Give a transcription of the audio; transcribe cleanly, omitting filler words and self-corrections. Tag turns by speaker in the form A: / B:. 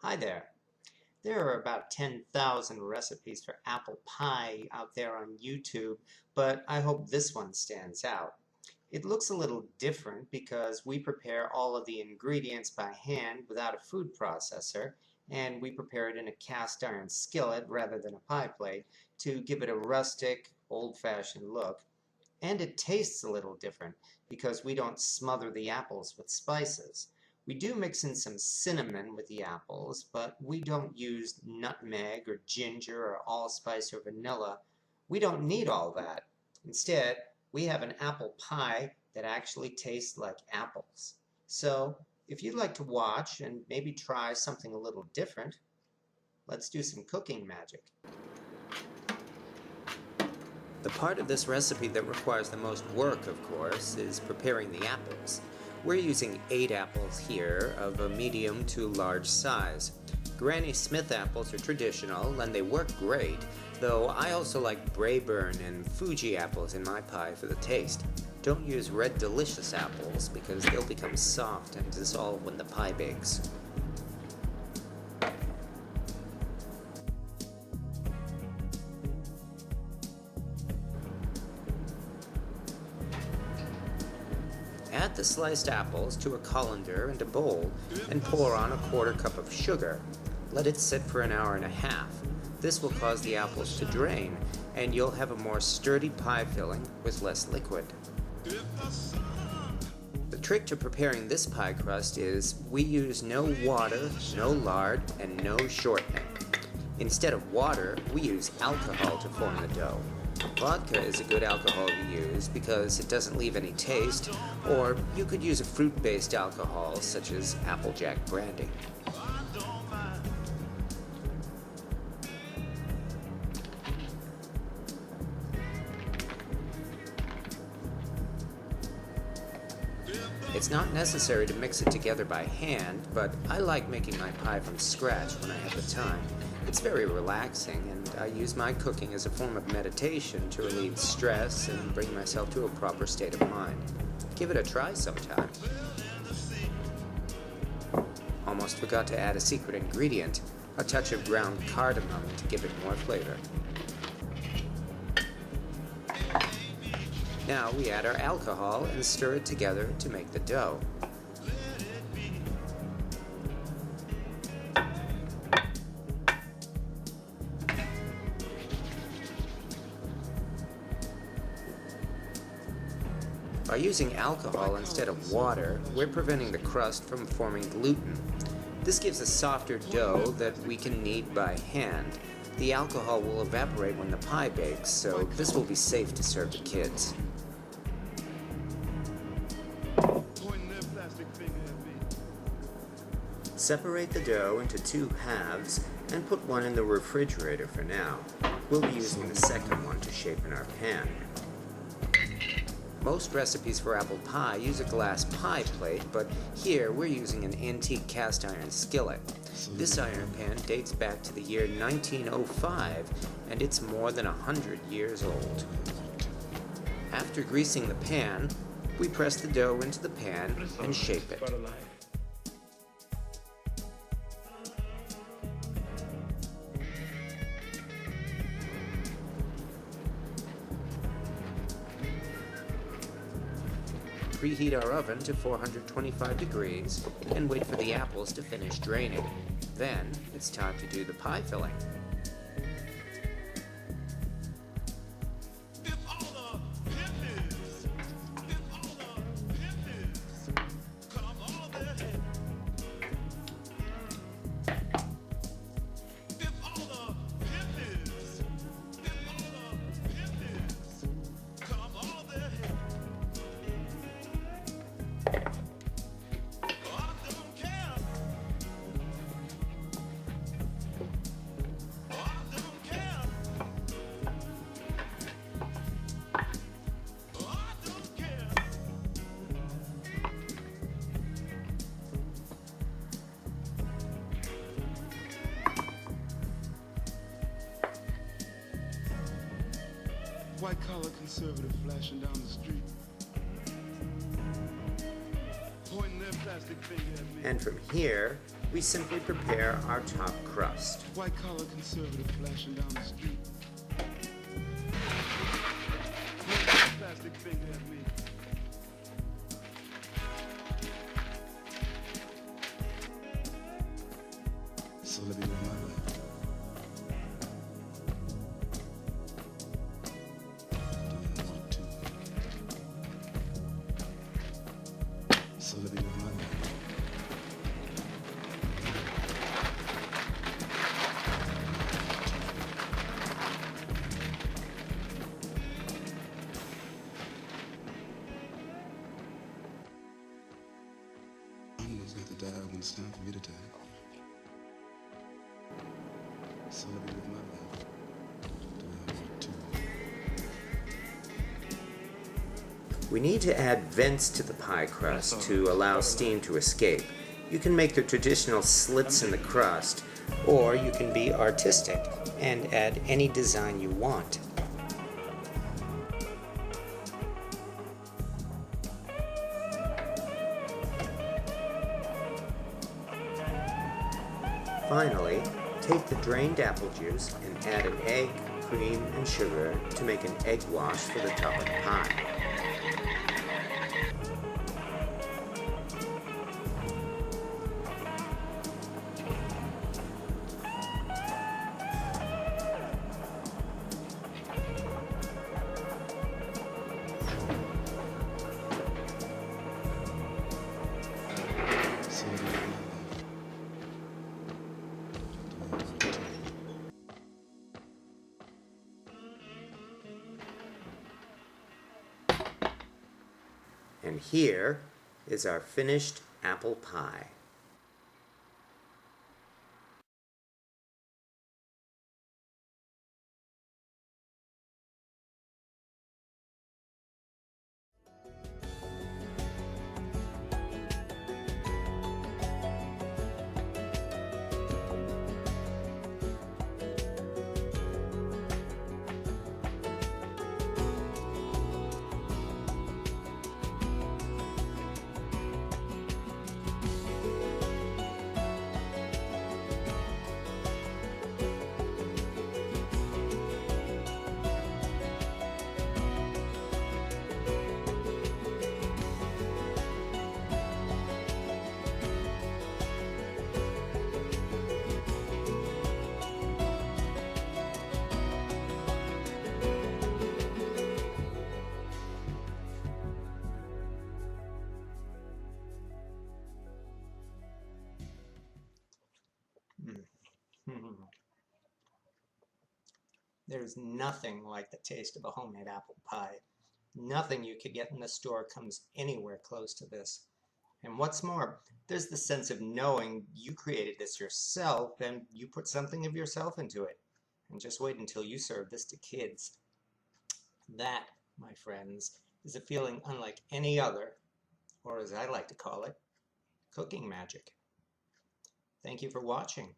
A: Hi there. There are about 10,000 recipes for apple pie out there on YouTube, but I hope this one stands out. It looks a little different because we prepare all of the ingredients by hand without a food processor, and we prepare it in a cast iron skillet rather than a pie plate to give it a rustic, old-fashioned look. And it tastes a little different because we don't smother the apples with spices. We do mix in some cinnamon with the apples, but we don't use nutmeg or ginger or allspice or vanilla. We don't need all that. Instead, we have an apple pie that actually tastes like apples. So, if you'd like to watch and maybe try something a little different, let's do some cooking magic. The part of this recipe that requires the most work, of course, is preparing the apples. We're using 8 apples here of a medium to large size. Granny Smith apples are traditional and they work great, though I also like Braeburn and Fuji apples in my pie for the taste. Don't use Red Delicious apples because they'll become soft and dissolve when the pie bakes. Add the sliced apples to a colander and a bowl and pour on a 1/4 cup of sugar. Let it sit for an hour and a half. This will cause the apples to drain and you'll have a more sturdy pie filling with less liquid. The trick to preparing this pie crust is we use no water, no lard, and no shortening. Instead of water, we use alcohol to form the dough. Vodka is a good alcohol to use because it doesn't leave any taste, or you could use a fruit-based alcohol such as Applejack brandy. It's not necessary to mix it together by hand, but I like making my pie from scratch when I have the time. It's very relaxing, and I use my cooking as a form of meditation to relieve stress and bring myself to a proper state of mind. Give it a try sometime. Almost forgot to add a secret ingredient, a touch of ground cardamom to give it more flavor. Now we add our alcohol and stir it together to make the dough. By using alcohol instead of water, we're preventing the crust from forming gluten. This gives a softer dough that we can knead by hand. The alcohol will evaporate when the pie bakes, so this will be safe to serve to kids. Separate the dough into 2 halves and put one in the refrigerator for now. We'll be using the second one to shape in our pan. Most recipes for apple pie use a glass pie plate, but here we're using an antique cast iron skillet. This iron pan dates back to the year 1905, and it's more than 100 years old. After greasing the pan, we press the dough into the pan and shape it. Preheat our oven to 425 degrees and wait for the apples to finish draining. Then it's time to do the pie filling.
B: White-collar conservative flashing down the street, pointing their
A: And from here, we simply prepare our top crust.
B: White-collar conservative flashing down the street. Plastic finger at me. So let me live my life. Do I want to? So let me live my life. Someone's got to die when it's time for me to die. So let me live my life. Do I want to?
A: We need to add vents to the pie crust to allow steam to escape. You can make the traditional slits in the crust, or you can be artistic and add any design you want. Finally, take the drained apple juice and add an egg, cream, and sugar to make an egg wash for the top of the pie.
B: So let me live my life. Do I want to?
A: And here is our finished apple pie. There's nothing like the taste of a homemade apple pie. Nothing you could get in the store comes anywhere close to this. And what's more, there's the sense of knowing you created this yourself and you put something of yourself into it. And just wait until you serve this to kids. That, my friends, is a feeling unlike any other, or as I like to call it, cooking magic. Thank you for watching.